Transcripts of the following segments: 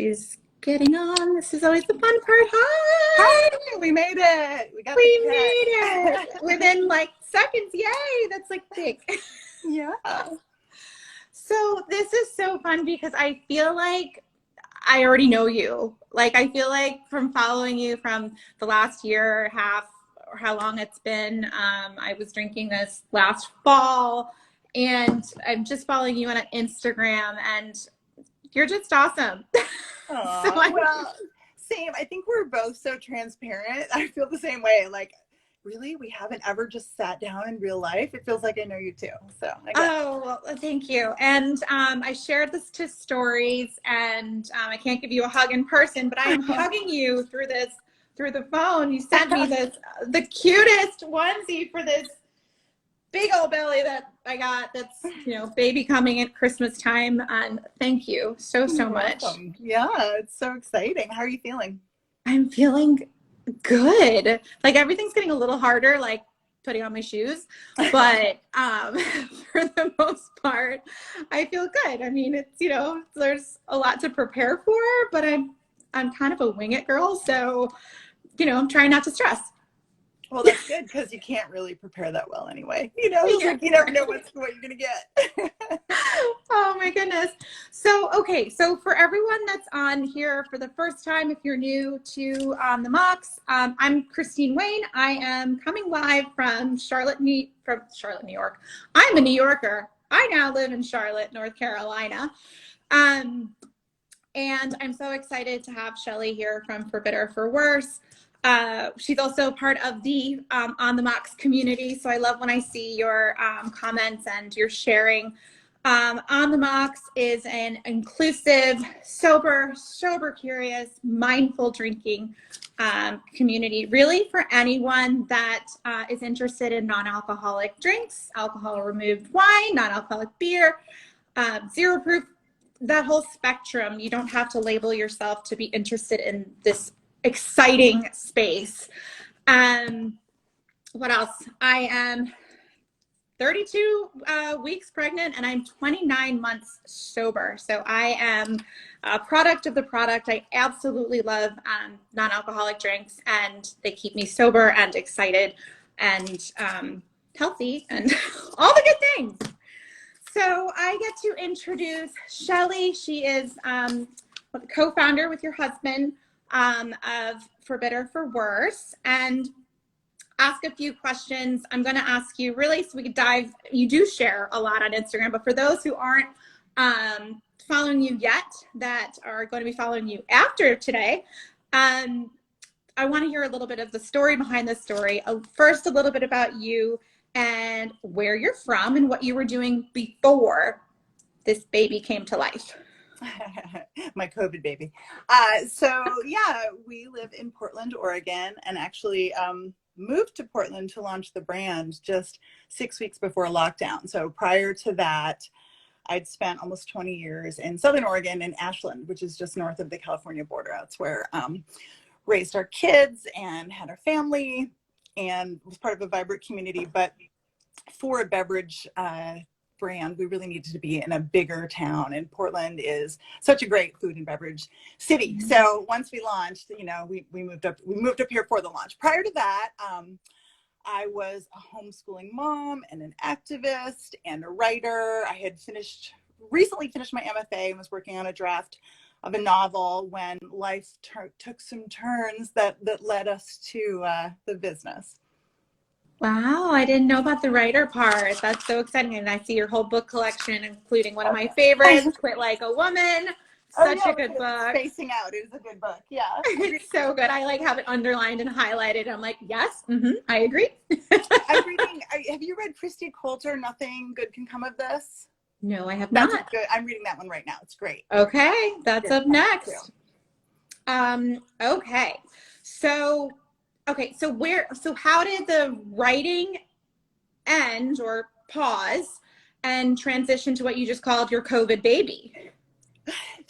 She's getting on. This is always the fun part. Hi! Hi! We made it! We got We the made it! Within like seconds. Yay! That's like big. Yeah. So this is so fun because I feel like I already know you. Like I feel like from following you from the last year and a half or how long it's been, I was drinking this last fall and I'm just following you on Instagram and you're just awesome. Well, same. I think we're both so transparent. I feel the same way. Like, really? We haven't ever just sat down in real life? It feels like I know you too. So, I guess. Oh, well, thank you. And I shared this to stories and I can't give you a hug in person, but I am hugging you through the phone. You sent me the cutest onesie for this big old belly that I got that's, baby coming at Christmas time. And thank you so You're much. welcome. Yeah, it's so exciting. How are you feeling? I'm feeling good. Like everything's getting a little harder, like putting on my shoes, but for the most part, I feel good. I mean, it's, there's a lot to prepare for, but I'm kind of a wing it girl. So, I'm trying not to stress. Well, that's good because you can't really prepare that well anyway. It's like you never know what you're going to get. Oh my goodness. So, okay. So for everyone that's on here for the first time, if you're new to the Mox, I'm Christine Wayne. I am coming live from Charlotte, New York. I'm a New Yorker. I now live in Charlotte, North Carolina. And I'm so excited to have Shelley here from For Better For Worse. She's also part of the On the Mox community. So I love when I see your comments and your sharing. On the Mox is an inclusive, sober, curious, mindful drinking community, really for anyone that is interested in non-alcoholic drinks, alcohol-removed wine, non-alcoholic beer, zero proof, that whole spectrum. You don't have to label yourself to be interested in this exciting space. What else? I am 32 weeks pregnant and I'm 29 months sober. So I am a product of the product. I absolutely love non-alcoholic drinks and they keep me sober and excited and healthy and all the good things. So I get to introduce Shelley. She is co-founder with your husband of For Better For Worse, and ask a few questions. I'm going to ask you really so we could dive. You do share a lot on Instagram, but for those who aren't following you yet, that are going to be following you after today, I want to hear a little bit of the story behind this story. First, a little bit about you and where you're from and what you were doing before this baby came to life. My COVID baby. So yeah, we live in Portland, Oregon, and actually moved to Portland to launch the brand just 6 weeks before lockdown. So prior to that, I'd spent almost 20 years in Southern Oregon in Ashland, which is just north of the California border. That's where raised our kids and had our family and was part of a vibrant community. But for a beverage brand, we really needed to be in a bigger town, and Portland is such a great food and beverage city. So once we launched, we moved up here for the launch. Prior to that, I was a homeschooling mom and an activist and a writer. I had recently finished my MFA and was working on a draft of a novel when life took some turns that led us to the business. Wow, I didn't know about the writer part. That's so exciting. And I see your whole book collection, including one of my favorites, Quit Like a Woman. Such a good book. Spacing Out is a good book. Yeah. It's so good. I have it underlined and highlighted. I'm like, yes, I agree. I'm reading, have you read Christy Coulter, Nothing Good Can Come of This? No, I have That's not. Good. I'm reading that one right now. It's great. Okay, that's up next. Okay. So how did the writing end or pause and transition to what you just called your COVID baby?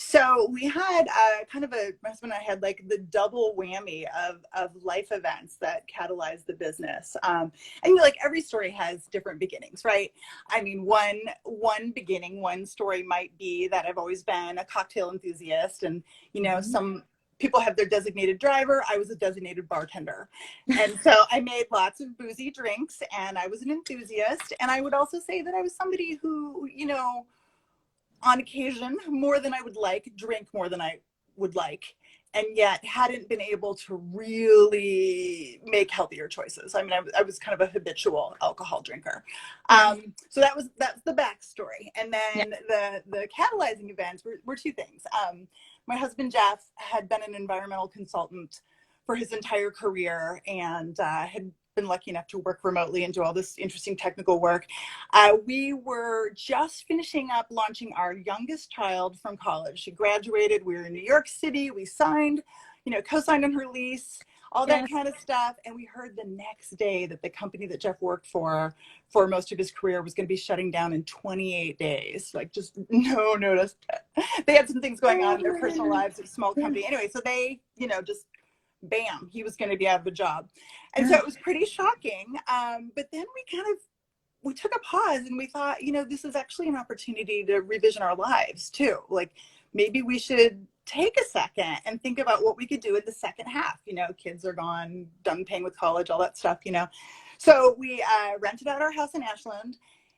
So we had my husband and I had like the double whammy of life events that catalyzed the business. And like every story has different beginnings, right? I mean, one beginning, one story might be that I've always been a cocktail enthusiast, and some people have their designated driver. I was a designated bartender. And so I made lots of boozy drinks, and I was an enthusiast. And I would also say that I was somebody who, on occasion, more than I would like, drank more than I would like, and yet hadn't been able to really make healthier choices. I mean, I was kind of a habitual alcohol drinker. So that's the backstory. And Yeah. then the catalyzing events were two things. My husband, Jeff, had been an environmental consultant for his entire career, and had been lucky enough to work remotely and do all this interesting technical work. We were just finishing up launching our youngest child from college. She graduated. We were in New York City. We signed, co-signed on her lease, all that kind of stuff. And we heard the next day that the company that Jeff worked for most of his career was going to be shutting down in 28 days. Like, just no notice. They had some things going on in their personal lives. It was a small company. Anyway, so they, just bam, he was going to be out of a job. And so it was pretty shocking. But then we took a pause, and we thought, this is actually an opportunity to revision our lives too. Like, maybe we should take a second and think about what we could do in the second half. Kids are gone, done paying with college, all that stuff, So we rented out our house in Ashland,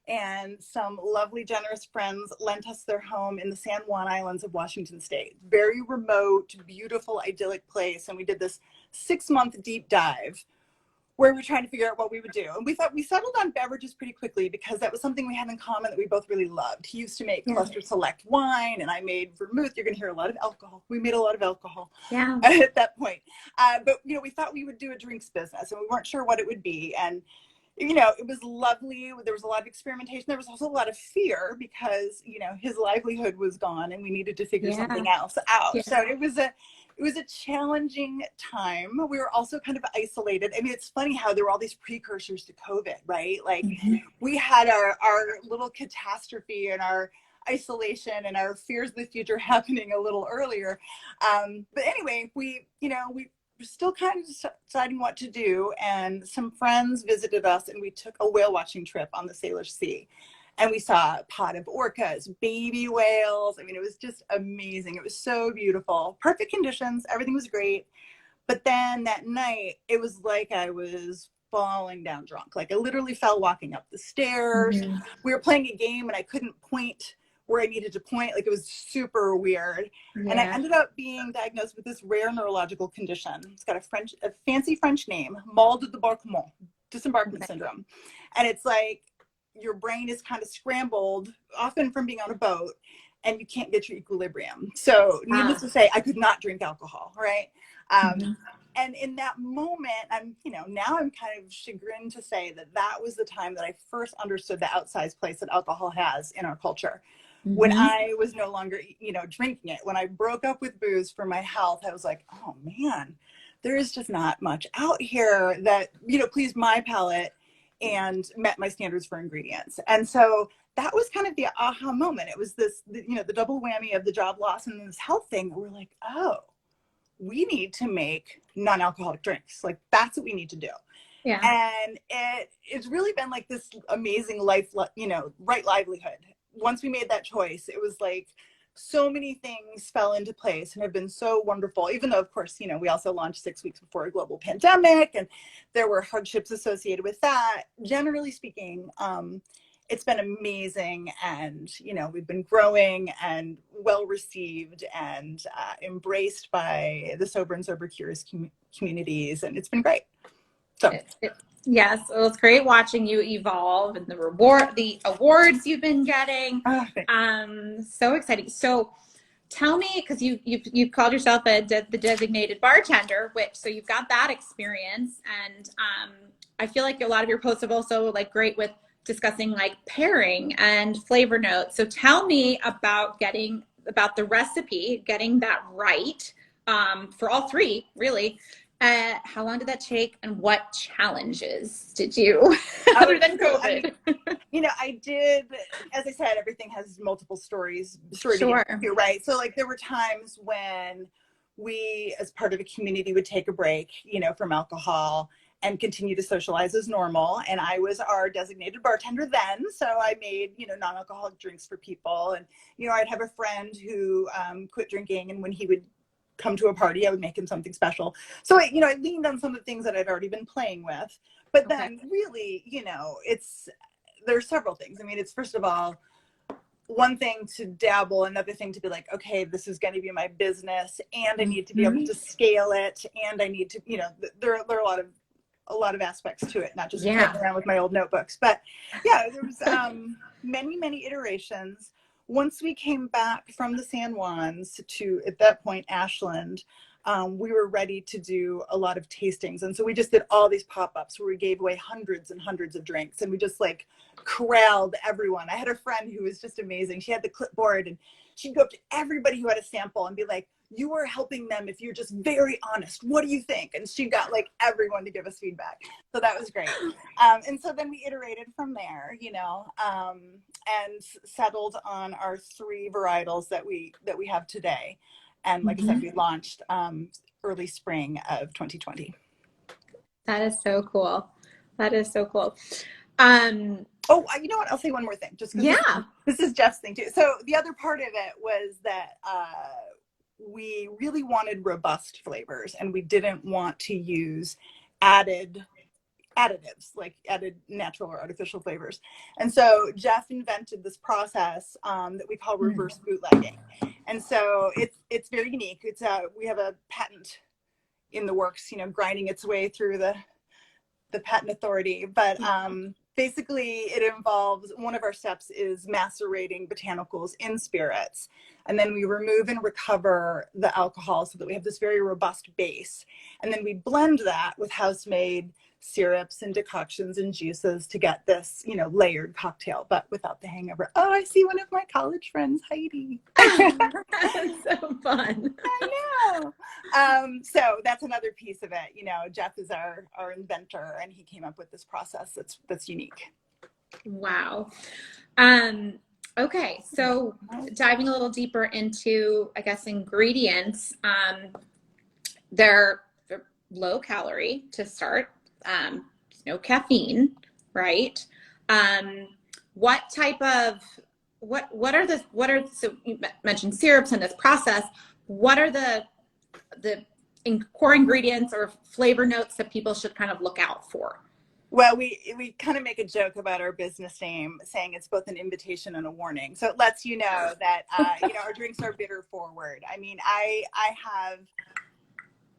and some lovely, generous friends lent us their home in the San Juan Islands of Washington State. Very remote, beautiful, idyllic place. And we did this 6-month deep dive where we're trying to figure out what we would do. And we thought we settled on beverages pretty quickly, because that was something we had in common that we both really loved. He used to make Cluster Select wine, and I made vermouth. You're going to hear a lot of alcohol. We made a lot of alcohol at that point. But, we thought we would do a drinks business, and we weren't sure what it would be. And it was lovely. There was a lot of experimentation. There was also a lot of fear, because, his livelihood was gone, and we needed to figure something else out. So it was a challenging time. We were also kind of isolated. I mean, it's funny how there were all these precursors to COVID, right? Like, we had our little catastrophe and our isolation and our fears of the future happening a little earlier. But anyway, we were still kind of deciding what to do. And some friends visited us, and we took a whale watching trip on the Salish Sea. And we saw a pod of orcas, baby whales. I mean, it was just amazing. It was so beautiful. Perfect conditions. Everything was great. But then that night, it was like I was falling down drunk. Like, I literally fell walking up the stairs. We were playing a game, and I couldn't point where I needed to point. Like, it was super weird. And I ended up being diagnosed with this rare neurological condition. It's got a fancy French name, mal de débarquement, disembarkment syndrome. And it's like, your brain is kind of scrambled, often from being on a boat, and you can't get your equilibrium. So needless to say, I could not drink alcohol, right? And in that moment, now I'm kind of chagrined to say that was the time that I first understood the outsized place that alcohol has in our culture. When I was no longer, drinking it, when I broke up with booze for my health, I was like, oh man, there is just not much out here that, pleased my palate and met my standards for ingredients. And so that was kind of the aha moment. It was this, the double whammy of the job loss and this health thing. We're like, oh, we need to make non-alcoholic drinks. Like, that's what we need to do. And it's really been like this amazing life, right livelihood. Once we made that choice, it was like so many things fell into place and have been so wonderful, even though, of course, we also launched 6 weeks before a global pandemic, and there were hardships associated with that. Generally speaking, it's been amazing, and we've been growing and well received and embraced by the sober and sober curious communities, and it's been great. So yes, well, it's great watching you evolve, and the awards you've been getting. So exciting. So tell me, because you've called yourself the designated bartender, so you've got that experience, and I feel like a lot of your posts have also like great with discussing like pairing and flavor notes. So tell me about the recipe, getting that right for all three, really. How long did that take, and what challenges did you, other than COVID? I did, as I said, everything has multiple stories to Sure. get to, right? So like there were times when we, as part of a community, would take a break, from alcohol and continue to socialize as normal. And I was our designated bartender then. So I made, non-alcoholic drinks for people. And, I'd have a friend who quit drinking. And when he would come to a party, I would make him something special. So I leaned on some of the things that I'd already been playing with. But then really, there's several things. I mean, it's first of all, one thing to dabble, another thing to be like, okay, this is going to be my business, and I need to be able to scale it, and I need to, there are a lot of aspects to it, not just playing around with my old notebooks. But yeah, there was many iterations. Once we came back from the San Juans to, at that point, Ashland, we were ready to do a lot of tastings. And so we just did all these pop-ups where we gave away hundreds and hundreds of drinks, and we just like corralled everyone. I had a friend who was just amazing. She had the clipboard, and she'd go up to everybody who had a sample and be like, you are helping them if you're just very honest. What do you think? And she got like everyone to give us feedback. So that was great. And so then we iterated from there, and settled on our 3 varietals that we have today. And like I said, we launched early spring of 2020. That is so cool. That is so cool. Oh, you know what? I'll say one more thing. Just because this is Jeff's thing too. So the other part of it was that we really wanted robust flavors, and we didn't want to use additives, like added natural or artificial flavors. And so Jeff invented this process that we call reverse bootlegging. And so it's very unique. We have a patent in the works, grinding its way through the patent authority. But basically it involves, one of our steps is macerating botanicals in spirits. And then we remove and recover the alcohol so that we have this very robust base. And then we blend that with house-made syrups and decoctions and juices to get this, layered cocktail, but without the hangover. Oh, I see one of my college friends, Heidi. That's so fun. I know. So that's another piece of it. Jeff is our inventor, and he came up with this process that's unique. Wow. Okay, so diving a little deeper into, I guess, ingredients, they're low calorie to start. No caffeine, right? What type of, so you mentioned syrups in this process. What are the core ingredients or flavor notes that people should kind of look out for? Well, we kind of make a joke about our business name, saying it's both an invitation and a warning. So it lets you know that, our drinks are bitter forward. I mean, I have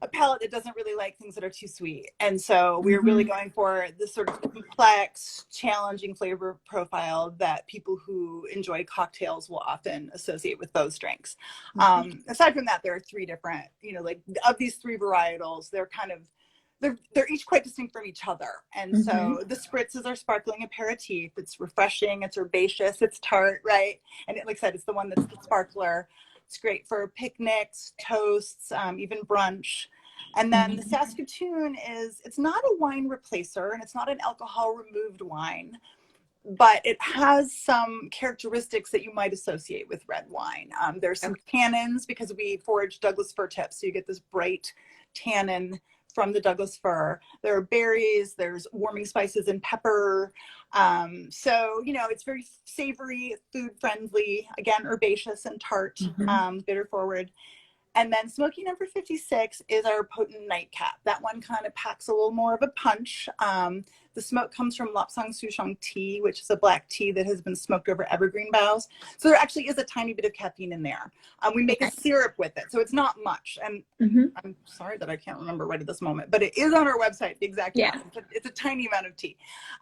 a palate that doesn't really like things that are too sweet. And so we're really going for this sort of complex, challenging flavor profile that people who enjoy cocktails will often associate with those drinks. Aside from that, there are 3 different, of these 3 varietals, they're each quite distinct from each other. And so the spritz is our sparkling aperitif. It's refreshing, it's herbaceous, it's tart, right? And like I said, it's the one that's the sparkler. It's great for picnics, toasts, even brunch. And then the Saskatoon it's not a wine replacer, and it's not an alcohol removed wine, but it has some characteristics that you might associate with red wine. There's some tannins because we forage Douglas fir tips, so you get this bright tannin from the Douglas fir. There are berries, there's warming spices and pepper. So, it's very savory, food friendly, again, herbaceous and tart, bitter forward. And then smoky number 56 is our potent nightcap. That one kind of packs a little more of a punch. The smoke comes from Lapsang Souchong tea, which is a black tea that has been smoked over evergreen boughs. So there actually is a tiny bit of caffeine in there. We make a syrup with it, so it's not much. And I'm sorry that I can't remember right at this moment, but it is on our website, the exact amount. It's a tiny amount of tea.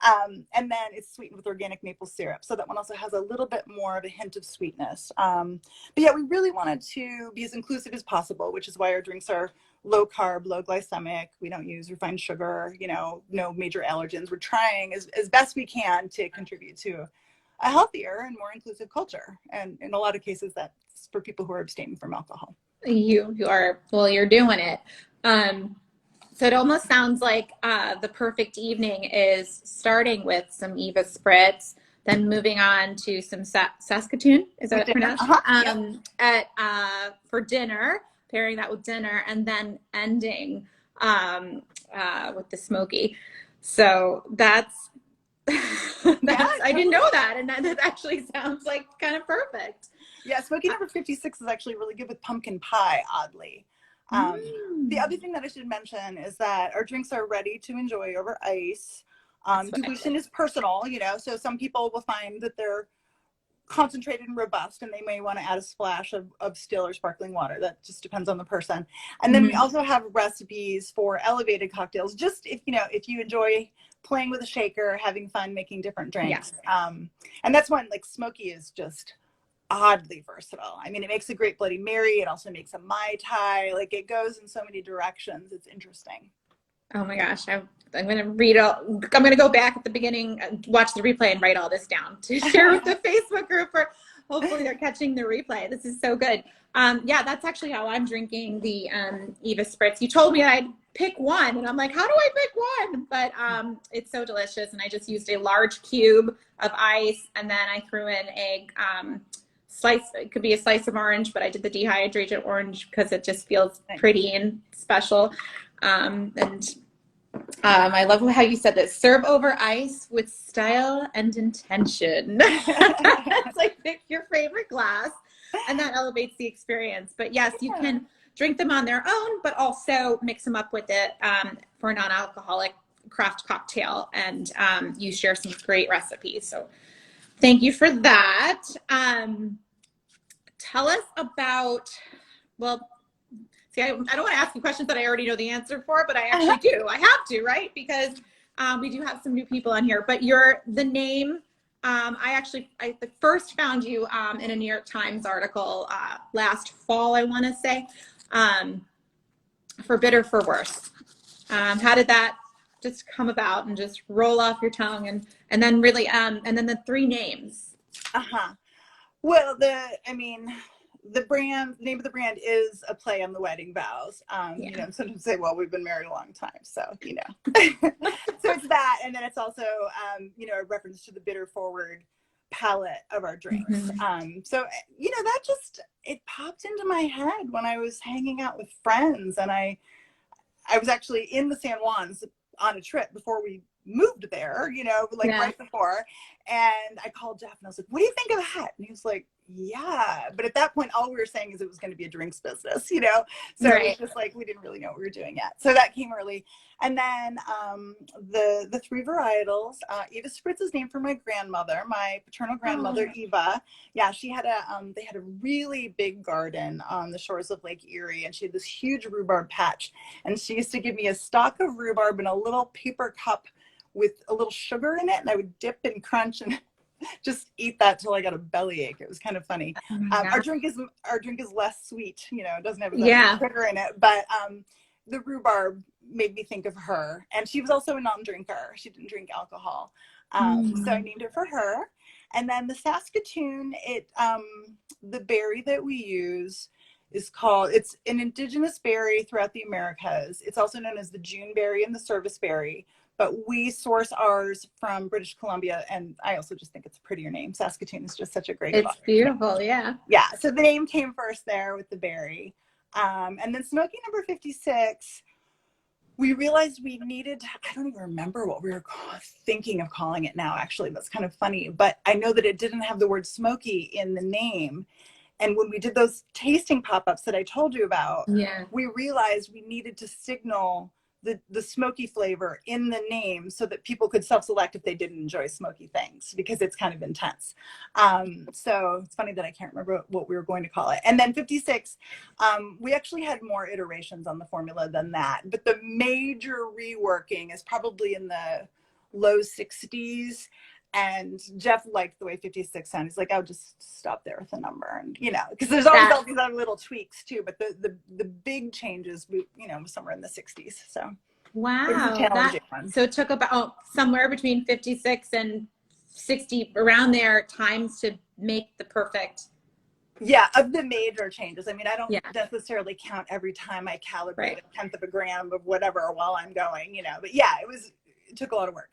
And then it's sweetened with organic maple syrup. So that one also has a little bit more of a hint of sweetness. But yeah, we really wanted to be as inclusive as possible, which is why our drinks are low carb, low glycemic. We don't use refined sugar, no major allergens. We're trying as best we can to contribute to a healthier and more inclusive culture. And in a lot of cases, that's for people who are abstaining from alcohol. You're doing it. So it almost sounds like the perfect evening is starting with some Eva Spritz, then moving on to some Saskatoon, is that pronounced? Yep. For dinner, pairing that with dinner, and then ending with the smoky. So that's I didn't know that, and that actually sounds like kind of perfect. Yeah, smoky number 56 is actually really good with pumpkin pie, oddly. The other thing that I should mention is that our drinks are ready to enjoy over ice. Dilution is personal, you know, so some people will find that they're concentrated and robust and they may want to add a splash of still or sparkling water. That just depends on the person. And then we also have recipes for elevated cocktails, just if you enjoy playing with a shaker, having fun making different drinks. And that's one, like smoky is just oddly versatile. I mean, it makes a great Bloody Mary. It also makes a Mai Tai. Like it goes in so many directions. It's interesting. Oh my gosh. I'm going to read I'm going to go back at the beginning, watch the replay and write all this down to share with the Facebook group, or hopefully they're catching the replay. This is so good. Yeah, that's actually how I'm drinking the Eva Spritz. You told me I'd pick one and I'm like, how do I pick one? But it's so delicious. And I just used a large cube of ice and then I threw in a slice. It could be a slice of orange, but I did the dehydrated orange because it just feels pretty and special. I love how you said this. Serve over ice with style and intention. It's like pick your favorite glass and that elevates the experience. But yes, you can drink them on their own, but also mix them up with it for a non-alcoholic craft cocktail. And you share some great recipes. So thank you for that. Tell us about, see, I don't want to ask you questions that I already know the answer for, but I actually do. I have to, right? Because we do have some new people on here. But the name, I first found you in a New York Times article last fall, I want to say, for Bitter for Worse. How did that just come about and just roll off your tongue and then really, and then the three names? Well, the name of the brand is a play on the wedding vows. You know, sometimes say, well, we've been married a long time. So, you know, so it's that. And then it's also, a reference to the bitter forward palette of our drinks. So, that it popped into my head when I was hanging out with friends. And I was actually in the San Juans on a trip before we moved there, right before. And I called Jeff and I was like, what do you think of that? And he was like, yeah. But at that point, all we were saying is it was going to be a drinks business, So it was just like, we didn't really know what we were doing yet. So that came early. And then the three varietals, Eva Spritz is named for my grandmother, my paternal grandmother, Eva. Yeah, she had they had a really big garden on the shores of Lake Erie, and she had this huge rhubarb patch. And she used to give me a stalk of rhubarb in a little paper cup with a little sugar in it, and I would dip and crunch and just eat that till I got a bellyache. It was kind of funny. Our drink is less sweet, it doesn't have as much sugar in it, but the rhubarb made me think of her. And she was also a non-drinker. She didn't drink alcohol. So I named it for her. And then the Saskatoon, the berry that we use it's an indigenous berry throughout the Americas. It's also known as the June berry and the service berry. But we source ours from British Columbia, and I also just think it's a prettier name. Saskatoon is just such a great It's beautiful, yeah. Yeah, so the name came first there with the berry. And then smoky number 56, we realized we needed, I don't even remember what we were thinking of calling it now, actually. That's kind of funny. But I know that it didn't have the word smoky in the name. And when we did those tasting pop-ups that I told you about, we realized we needed to signal the smoky flavor in the name so that people could self-select if they didn't enjoy smoky things, because it's kind of intense. So it's funny that I can't remember what we were going to call it. And then 56, we actually had more iterations on the formula than that, but the major reworking is probably in the low 60s. And Jeff liked the way 56 sounded. He's like, I'll just stop there with the number. And, because there's always all these other little tweaks too, but the big changes, somewhere in the 60s. So, wow. So it took about somewhere between 56 and 60 around there times to make the perfect Yeah, of the major changes. I mean, I don't Yeah, necessarily count every time I calibrate right. a tenth of a gram of whatever while I'm going, but yeah, it took a lot of work.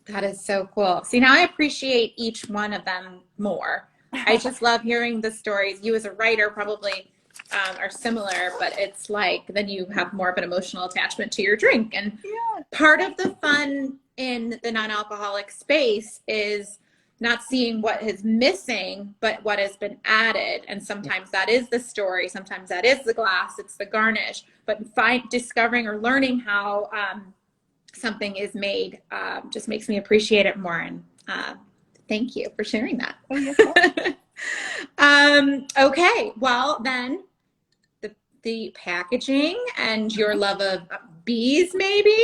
That is so cool. See, now I appreciate each one of them more. I just love hearing the stories. You as a writer probably are similar, but it's like then you have more of an emotional attachment to your drink. And Yeah. part of the fun in the non-alcoholic space is not seeing what is missing, but what has been added. And sometimes that is the story. Sometimes that is the glass. It's the garnish. But discovering or learning how something is made just makes me appreciate it more. And thank you for sharing that. Oh, yes. Okay, well then the packaging and your love of bees, maybe.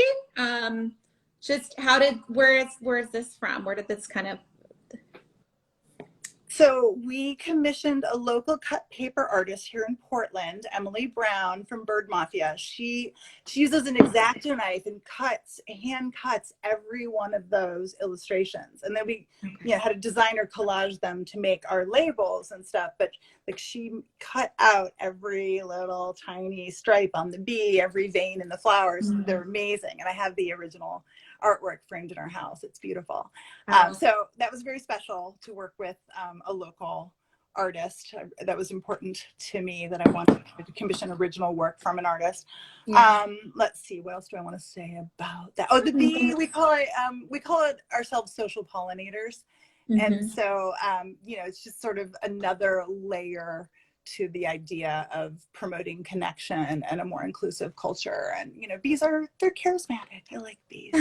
Just where's this from? Where did this kind of? So we commissioned a local cut paper artist here in Portland, Emily Brown from Bird Mafia. She uses an X-Acto knife and hand cuts every one of those illustrations. And then we had a designer collage them to make our labels and stuff. But like she cut out every little tiny stripe on the bee, every vein in the flowers. Mm-hmm. They're amazing. And I have the original artwork framed in our house. It's beautiful. So that was very special to work with a local artist. That was important to me, that I wanted to commission original work from an artist. Yeah. Let's see, what else do I want to say about that? Oh, the bee, we call it ourselves social pollinators. Mm-hmm. And so, it's just sort of another layer to the idea of promoting connection and a more inclusive culture. And, bees they're charismatic. I like bees.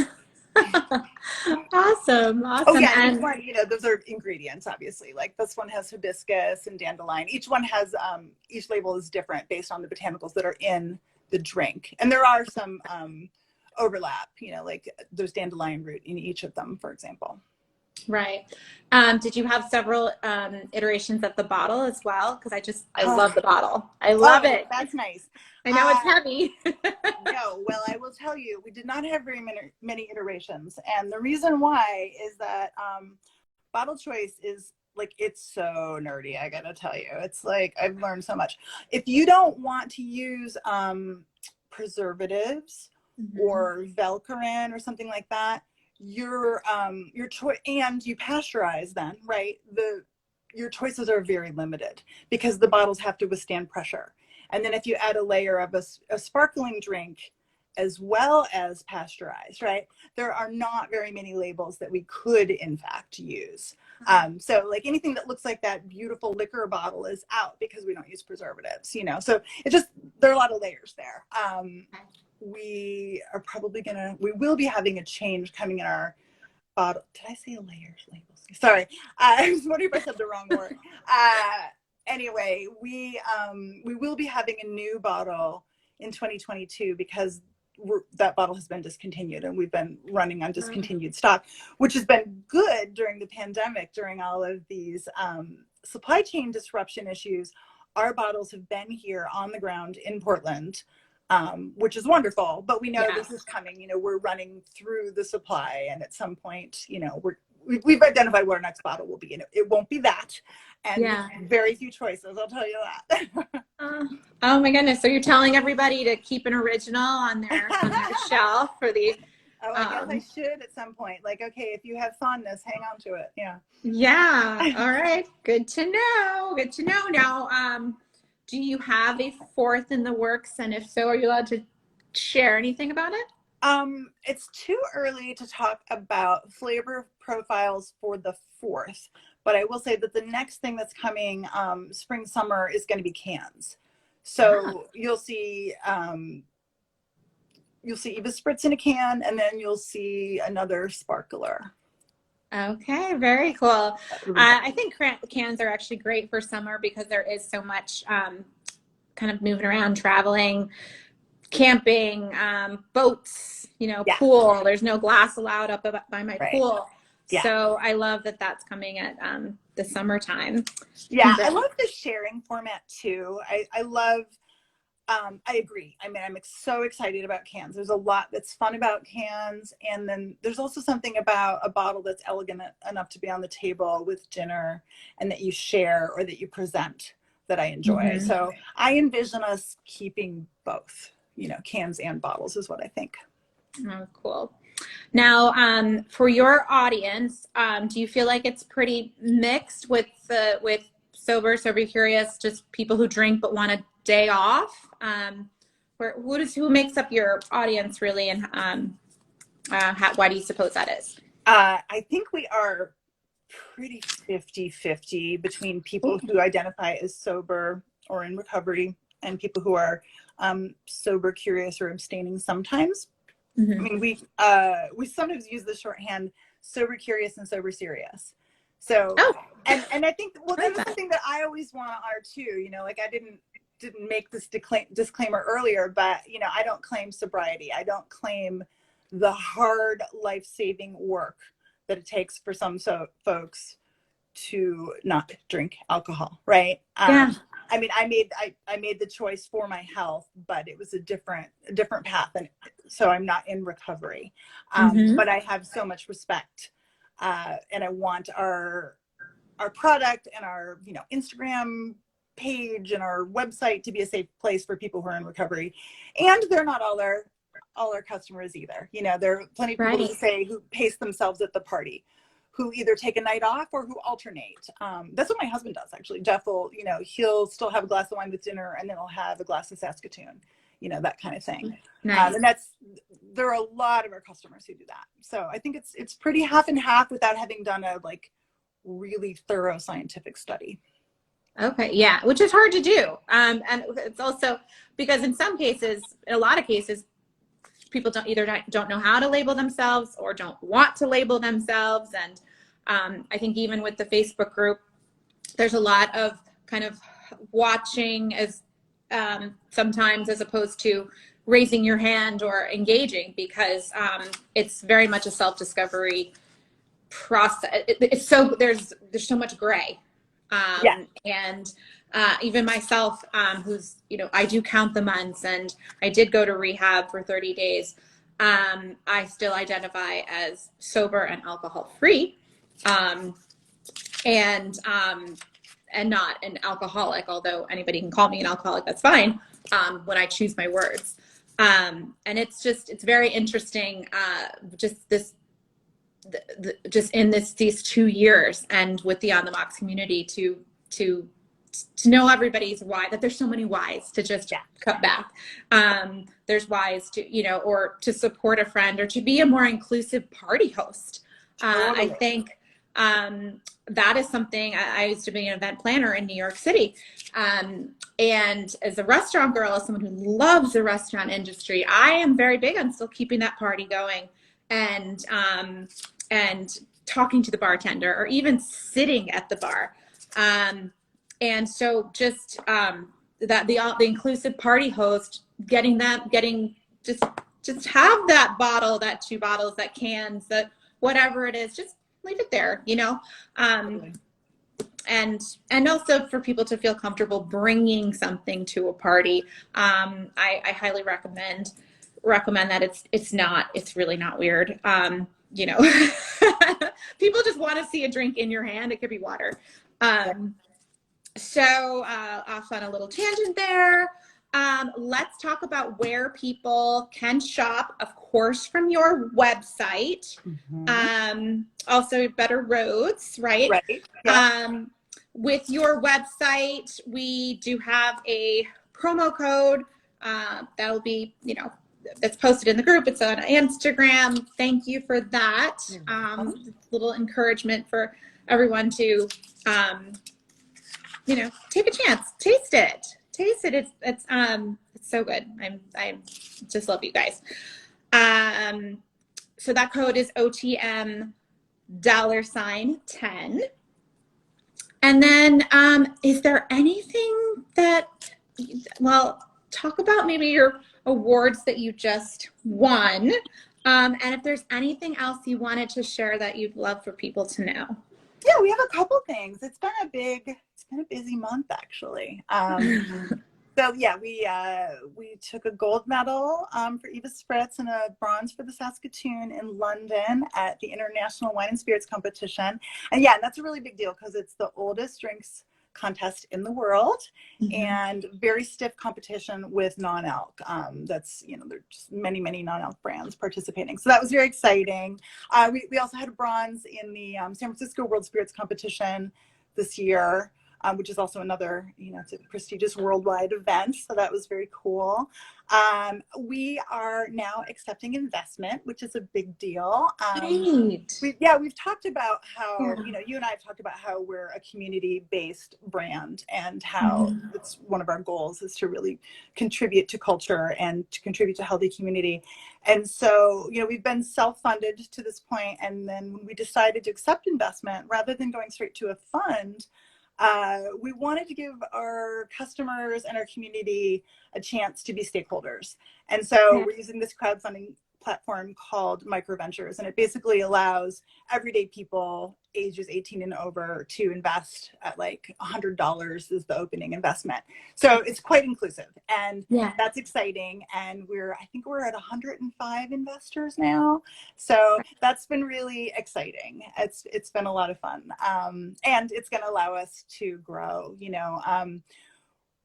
Awesome. Oh yeah, and each one, those are ingredients, obviously. Like this one has hibiscus and dandelion. Each one has, each label is different based on the botanicals that are in the drink. And there are some overlap, like there's dandelion root in each of them, for example. Right. Did you have several iterations of the bottle as well? Because I love the bottle. I love it. That's nice. I know it's heavy. No, well, I will tell you, we did not have very many iterations. And the reason why is that bottle choice is like, it's so nerdy, I gotta tell you. It's like, I've learned so much. If you don't want to use preservatives or Velcorin or something like that, your choice, and you pasteurize then, right? Your choices are very limited because the bottles have to withstand pressure. And then if you add a layer of a sparkling drink as well as pasteurized, right? There are not very many labels that we could in fact use. So like anything that looks like that beautiful liquor bottle is out because we don't use preservatives, so there are a lot of layers there. We will be having a change coming in our bottle. Did I say layers? Labels? Sorry. I was wondering if I said the wrong word. Anyway, we will be having a new bottle in 2022 because that bottle has been discontinued and we've been running on discontinued stock, which has been good during the pandemic, during all of these supply chain disruption issues. Our bottles have been here on the ground in Portland, which is wonderful, but we know this is coming. We're running through the supply, and at some point, we've identified what our next bottle will be, and it won't be that. And very few choices, I'll tell you that. Oh my goodness! So you're telling everybody to keep an original on their shelf for the. Oh, I guess I should at some point. Like, okay, if you have fondness, hang on to it. Yeah. Yeah. All right. Good to know. Good to know. Now, do you have a fourth in the works? And if so, are you allowed to share anything about it? It's too early to talk about flavor profiles for the fourth, but I will say that the next thing that's coming spring, summer is going to be cans. So you'll see Eva Spritz in a can, and then you'll see another sparkler. Okay, very cool. I think cans are actually great for summer because there is so much kind of moving around, traveling, camping, boats, pool. There's no glass allowed up by my pool. Yeah. So I love that that's coming at the summertime. Yeah, I love the sharing format too. I love I agree. I mean, I'm so excited about cans. There's a lot that's fun about cans. And then there's also something about a bottle that's elegant enough to be on the table with dinner and that you share or that you present that I enjoy. Mm-hmm. So I envision us keeping both, cans and bottles is what I think. Oh, cool. Now, for your audience, do you feel like it's pretty mixed with sober curious, just people who drink but want a day off? Who makes up your audience really, and why do you suppose that is? I think we are pretty 50-50 between people who identify as sober or in recovery and people who are sober curious or abstaining sometimes. Mm-hmm. I mean, we sometimes use the shorthand sober curious and sober serious. So, and I think, well, that's something that I always want to honor too, like I didn't make this disclaimer earlier, but, I don't claim sobriety. I don't claim the hard life-saving work that it takes for some folks to not drink alcohol, right? Yeah. I mean, I made the choice for my health, but it was a different path, and so I'm not in recovery. But I have so much respect, and I want our product and our Instagram page and our website to be a safe place for people who are in recovery. And they're not all our customers either. There are plenty of people who pace themselves at the party, who either take a night off or who alternate. That's what my husband does, actually. Jeff will, he'll still have a glass of wine with dinner and then he'll have a glass of Saskatoon, that kind of thing. Nice. And there are a lot of our customers who do that. So I think it's pretty half and half without having done a really thorough scientific study. Okay. Yeah. Which is hard to do. And it's also because in a lot of cases, people don't know how to label themselves or don't want to label themselves. And I think even with the Facebook group, there's a lot of kind of watching as sometimes as opposed to raising your hand or engaging, because it's very much a self-discovery process. There's so much gray. And even myself, who's, I do count the months and I did go to rehab for 30 days. I still identify as sober and alcohol free, and not an alcoholic, although anybody can call me an alcoholic, that's fine. When I choose my words. And it's very interesting, just in these 2 years and with the On the Mox community to know everybody's why, that there's so many whys to just cut back. There's whys to, or to support a friend or to be a more inclusive party host. Totally. I think that is something. I used to be an event planner in New York City. And as a restaurant girl, as someone who loves the restaurant industry, I am very big on still keeping that party going and talking to the bartender or even sitting at the bar. And so just that the inclusive party host, just have that bottle, that 2 bottles, that cans, that whatever it is, just leave it there, and also for people to feel comfortable bringing something to a party. I highly recommend that it's really not weird. People just want to see a drink in your hand. It could be water. So off on a little tangent there. Let's talk about where people can shop, of course, from your website. Also Better Roads, right? Right. Yeah. With your website, we do have a promo code that'll be, that's posted in the group. It's on Instagram. Thank you for that. Little encouragement for everyone to, take a chance, taste it. It's so good. I just love you guys. So that code is OTM $10. And then, is there anything talk about maybe your awards that you just won. And if there's anything else you wanted to share that you'd love for people to know. Yeah, we have a couple things. It's been a busy month, actually. So yeah, we took a gold medal for Eva Spritz and a bronze for the Saskatoon in London at the International Wine and Spirits Competition. And yeah, that's a really big deal because it's the oldest drinks contest in the world, and very stiff competition with non-alc. That's, you know, there's just many non-alc brands participating. So that was very exciting. We also had a bronze in the San Francisco World Spirits Competition this year. Which is also another, you know, it's a prestigious worldwide event. So that was very cool. We are now accepting investment, which is a big deal. Great. We've talked about how, Yeah. you know, you and I have talked about how we're a community-based brand and how it's one of our goals is to really contribute to culture and to contribute to healthy community. And so, you know, we've been self-funded to this point. And then when we decided to accept investment, rather than going straight to a fund, we wanted to give our customers and our community a chance to be stakeholders. And so we're using this crowdfunding platform called MicroVentures, and it basically allows everyday people ages 18 and over to invest at like $100 is the opening investment. So it's quite inclusive, and that's exciting. And I think we're at 105 investors now. So that's been really exciting. It's been a lot of fun. And it's going to allow us to grow, you know.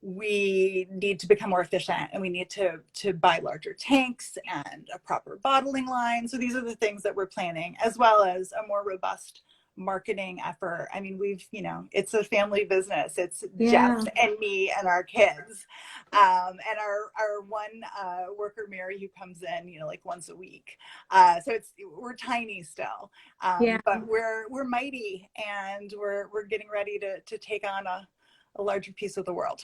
We need to become more efficient, and we need to buy larger tanks and a proper bottling line. So these are the things that we're planning, as well as a more robust marketing effort. I mean, you know, it's a family business. It's Jeff and me and our kids, and our one worker, Mary, who comes in, you know, like once a week. So we're tiny still, but we're mighty, and we're getting ready to take on a larger piece of the world.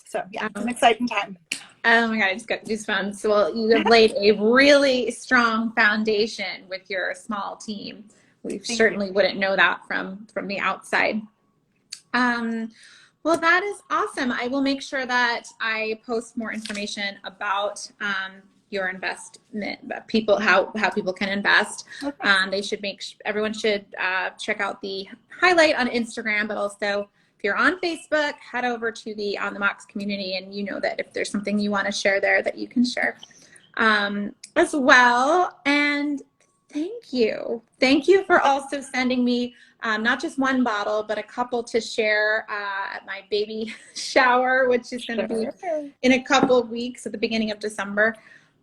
So yeah, it's an exciting time. Oh my God, I just got goosebumps. Well, you have laid a really strong foundation with your small team. We certainly wouldn't know that from the outside. Well, that is awesome. I will make sure that I post more information about your investment, how people can invest. Everyone should check out the highlight on Instagram, but also if you're on Facebook, head over to the On the Mox community, and you know that if there's something you want to share there, that you can share as well. And thank you for also sending me not just one bottle, but a couple to share at my baby shower, which is going to be in a couple of weeks at the beginning of December.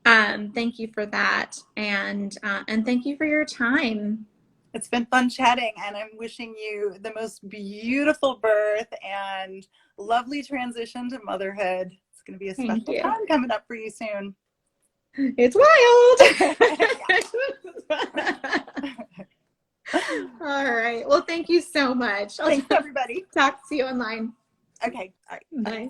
Thank you for that, and thank you for your time. It's been fun chatting, and I'm wishing you the most beautiful birth and lovely transition to motherhood. It's going to be a special time coming up for you soon. It's wild. All right. Well, thank you so much. Thanks, everybody. Talk to you online. Okay. All right. Bye.